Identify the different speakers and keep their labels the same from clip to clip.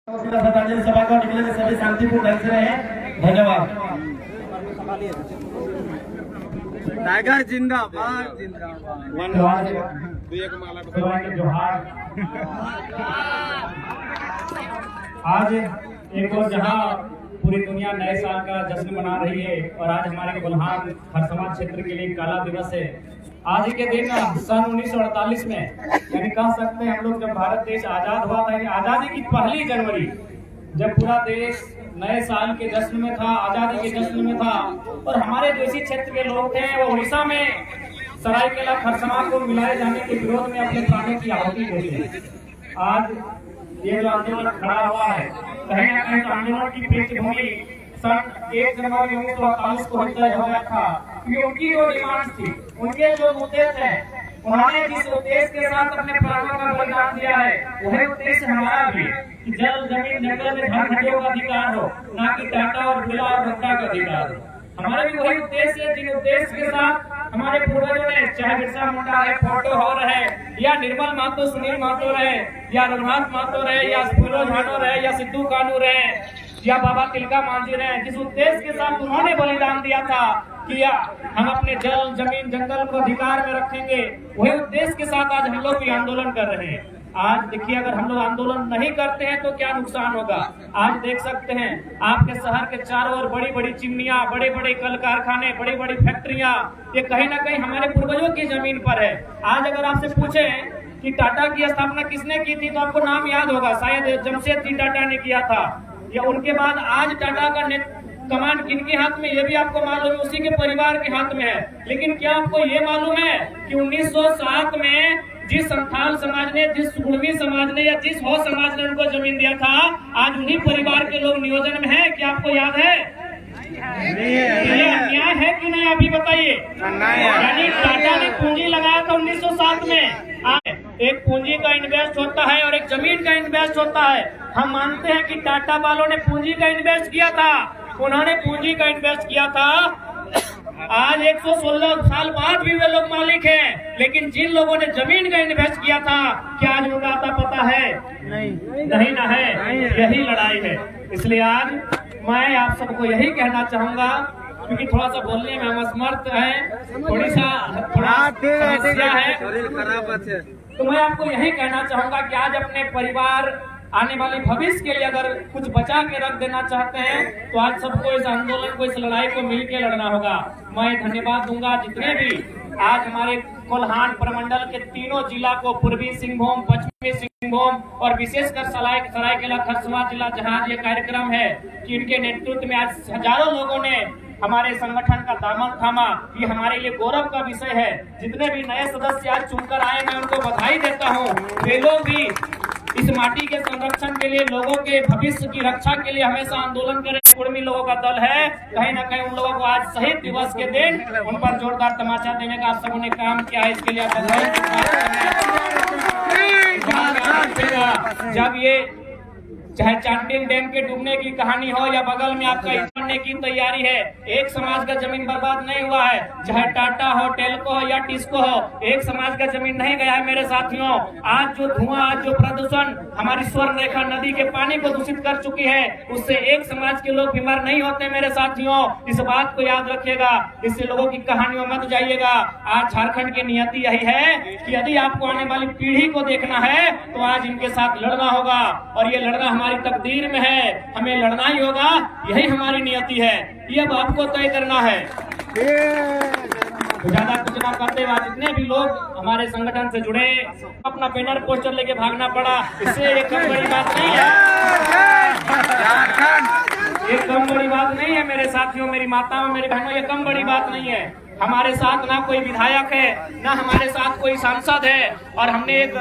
Speaker 1: सभा को निकले सभी शांतिपूर्ण ढंग से रहे। धन्यवाद।
Speaker 2: टाइगर जिंदाबाद जिंदाबाद।
Speaker 1: जोहार। आज एक और जहां पूरी दुनिया नए साल का जश्न मना रही है और आज हमारे कोल्हान खरसमा क्षेत्र के लिए काला दिवस है। आज के दिन सन 1948 में यानी कह सकते हैं हम लोग जब भारत देश आजाद हुआ था, आजादी की पहली जनवरी जब पूरा देश नए साल के जश्न में था, आजादी के जश्न में था और हमारे जो इसी क्षेत्र के लोग थे वो उड़ीसा में सरायकेला खरसमा को मिलाए जाने के विरोध में अपने प्राणों की आहुति देते। आज ये जो आंदोलन खड़ा हुआ है कहीं न कहीं आंदोलन की पृष्ठभूमि सन 1 जनवरी 1948 को तय हो गया था कि उनकी जो डिमांड थी, उनके जो मुद्दे थे, उन्होंने जिस उद्देश्य के साथ अपने प्राणों का बलिदान दिया है वही उद्देश्य हमारा भी कि जल जमीन जंगल में धन घटियों का अधिकार हो, ना कि टाटा और बिरला और भट्टा का अधिकार हो। हमारा भी वही उद्देश्य है जिन उद्देश्य के साथ हमारे पूर्वजों ने, चाहे बिरसा मुंडा है, फोटो हो रहे या निर्मल महतो, सुनील महतो रहे या रघुनाथ महतो रहे या फूलो झानो रहे या सिद्धू कानू रहे या बाबा तिलका मांझी रहे, जिस उद्देश्य के साथ उन्होंने बलिदान दिया था कि हम अपने जल जमीन जंगल को अधिकार में रखेंगे, वही उद्देश्य के साथ आज हम लोग भी आंदोलन कर रहे हैं। आज देखिए अगर हम लोग आंदोलन नहीं करते हैं तो क्या नुकसान होगा। आज देख सकते हैं आपके शहर के चारों ओर बड़ी बड़ी चिमनियां, बड़े बड़े कल कारखाने, बड़ी बड़ी फैक्ट्रियां, ये कहीं ना कहीं हमारे पूर्वजों की जमीन पर है। आज अगर आपसे पूछे कि टाटा की स्थापना किसने की थी तो आपको नाम याद होगा, शायद जमशेदजी टाटा ने किया था। या उनके बाद आज टाटा का कमान किनके हाथ में ये भी आपको मालूम है, उसी के परिवार के हाथ में है। लेकिन क्या आपको ये मालूम है कि 1907 में जिस संथाल समाज ने, जिस कुर्मी समाज ने या जिस हो समाज ने उनको जमीन दिया था, आज उन्हीं परिवार के लोग नियोजन में है। क्या आपको याद है? अन्याय है कि नहीं अभी बताइए। यानी टाटा ने पूंजी लगाया था 1907 में। एक पूंजी का इन्वेस्ट होता है और एक जमीन का इन्वेस्ट होता है। हम मानते हैं कि टाटा वालों ने पूंजी का इन्वेस्ट किया था, उन्होंने पूंजी का इन्वेस्ट किया था। आज 116 साल बाद भी वे लोग मालिक हैं, लेकिन जिन लोगों ने जमीन का इन्वेस्ट किया था क्या आज उनका आता पता है? नहीं ना है। यही लड़ाई है। इसलिए आज मैं आप सबको यही कहना चाहूंगा, क्योंकि थोड़ा सा बोलने में हम असमर्थ हैं, थोड़ा समस्या है, तो मैं आपको यही कहना चाहूंगा कि आज अपने परिवार, आने वाले भविष्य के लिए अगर कुछ बचा के रख देना चाहते हैं तो आज सबको इस आंदोलन को, इस लड़ाई को मिलकर लड़ना होगा। मैं धन्यवाद दूंगा जितने भी आज हमारे कोल्हान प्रमंडल के तीनों जिला को, पूर्वी सिंहभूम, पश्चिमी सिंहभूम और विशेषकर सरायकेला खरसमा जिला जहां ये कार्यक्रम है कि इनके नेतृत्व में आज हजारों लोगों ने हमारे संगठन का दामन थामा। ये हमारे लिए गौरव का विषय है। जितने भी नए सदस्य आज चुनकर आए मैं उनको बधाई देता हूँ। वे लोग भी इस माटी के संरक्षण के लिए, लोगों के भविष्य की रक्षा के लिए हमेशा आंदोलन करें। कुर्मी लोगों का दल है, कहीं ना कहीं उन लोगों को आज शहीद दिवस के दिन उन पर जोरदार तमाचा देने का आप सबों ने काम किया है, इसके लिए जब ये चाहे चांटिल डैम के डूबने की कहानी हो या बगल में आपका बनने की तैयारी है, एक समाज का जमीन बर्बाद नहीं हुआ है। चाहे टाटा हो, टेल्को हो या टिस्को हो, एक समाज का जमीन नहीं गया है मेरे साथियों। आज जो धुआं, आज जो प्रदूषण हमारी स्वर्ण रेखा नदी के पानी को दूषित कर चुकी है, उससे एक समाज के लोग बीमार नहीं होते मेरे साथियों। इस बात को याद रखिएगा, इससे लोगों की कहानियों मत जाइएगा। आज झारखंड की नियति यही है कि यदि आपको आने वाली पीढ़ी को देखना है तो आज इनके साथ लड़ना होगा और ये लड़ना हमारी तकदीर में है, हमें लड़ना ही होगा, यही हमारी नियति है, ये अब आपको तय करना है। तो ज्यादा कुछ ना करते हुए जितने भी लोग हमारे संगठन से जुड़े, अपना बैनर पोस्टर लेके भागना पड़ा, इससे एक कम बड़ी बात नहीं है। ये कम बड़ी बात नहीं है मेरे साथियों, मेरी माताओं, मेरी बहनों, ये कम बड़ी बात नहीं है। हमारे साथ ना कोई विधायक है, ना हमारे साथ कोई सांसद है और हमने एक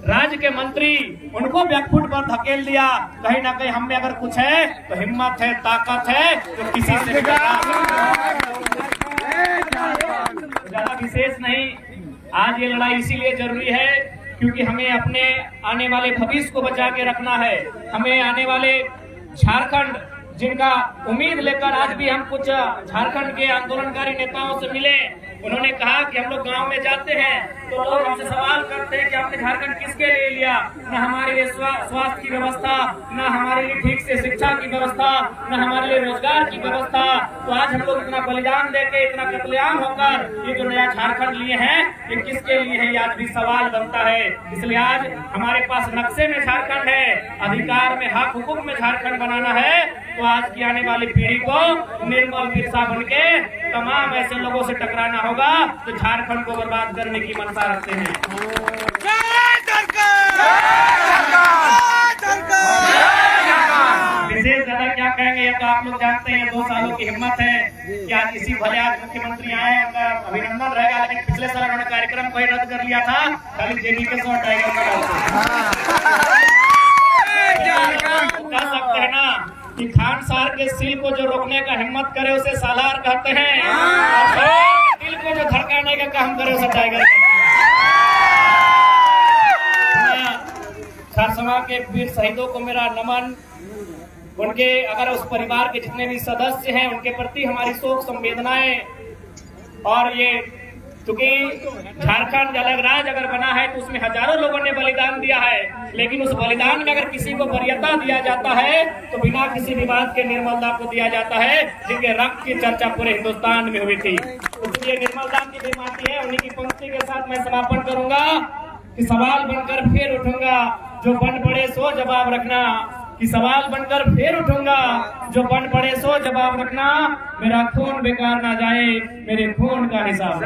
Speaker 1: राज्य के मंत्री, उनको बैकफुट पर धकेल दिया। कहीं ना कहीं हम में अगर कुछ है तो हिम्मत है, ताकत है, तो किसी से ज्यादा विशेष नहीं। आज ये लड़ाई इसीलिए जरूरी है क्योंकि हमें अपने आने वाले भविष्य को बचा के रखना है। हमें आने वाले झारखंड, जिनका उम्मीद लेकर आज भी हम कुछ झारखंड के आंदोलनकारी नेताओं से मिले, उन्होंने कहा कि हम लोग गांव में जाते हैं तो लोग हमसे सवाल करते हैं कि आपने झारखंड किसके लिए लिया, न हमारे स्वास्थ्य की व्यवस्था, न हमारे व्यवस्था, न हमारे लिए रोजगार की व्यवस्था। तो आज हम लोग इतना बलिदान देके, इतना कत्लेआम होकर ये जो नया झारखंड लिए हैं, ये किसके लिए है, ये आज भी सवाल बनता है। इसलिए आज हमारे पास नक्शे में झारखंड है, अधिकार में, हक हुकूक में झारखंड बनाना है। तो आज की आने वाली पीढ़ी को निर्मल बिरसा बन के तमाम ऐसे लोगों से टकराना होगा तो झारखंड को बर्बाद करने की मंशा रखते हैं। विशेष ज्यादा क्या कहेंगे, ये तो आप लोग जानते हैं। 2 सालों की हिम्मत है कि आज किसी भले आज मुख्यमंत्री आए, उनका अभिनंदन रहेगा। लेकिन पिछले साल उन्होंने कार्यक्रम को ही रद्द कर लिया था, खाली जेडीके से टाइगर कह सकते हैं ना कि खान सार के सिल को जो रोकने का हिम्मत करे उसे सालार कहते हैं, और दिल को जो धड़काने का काम करे उसे टाइगर कहते हैं। खरसमा के वीर शहीदों को मेरा नमन। उनके अगर उस परिवार के जितने भी सदस्य हैं उनके प्रति हमारी शोक संवेदनाएं। और ये क्योंकि झारखंड अलग राज्य अगर बना है तो उसमें हजारों लोगों ने बलिदान दिया है, लेकिन उस बलिदान में अगर किसी को वरीयता दिया जाता है तो बिना किसी विवाद के निर्मल दास को दिया जाता है, जिनके रक्त की चर्चा पूरे हिंदुस्तान में हुई थी। तो ये निर्मल दास की बेमाती है। उन्हीं की पंक्ति के साथ मैं समापन करूंगा कि सवाल बनकर फिर उठूंगा, जो बन पड़े सो जवाब रखना। कि सवाल बनकर फिर उठूंगा, जो बन पड़े सो जवाब रखना। मेरा खून बेकार ना जाए, मेरे खून का हिसाब।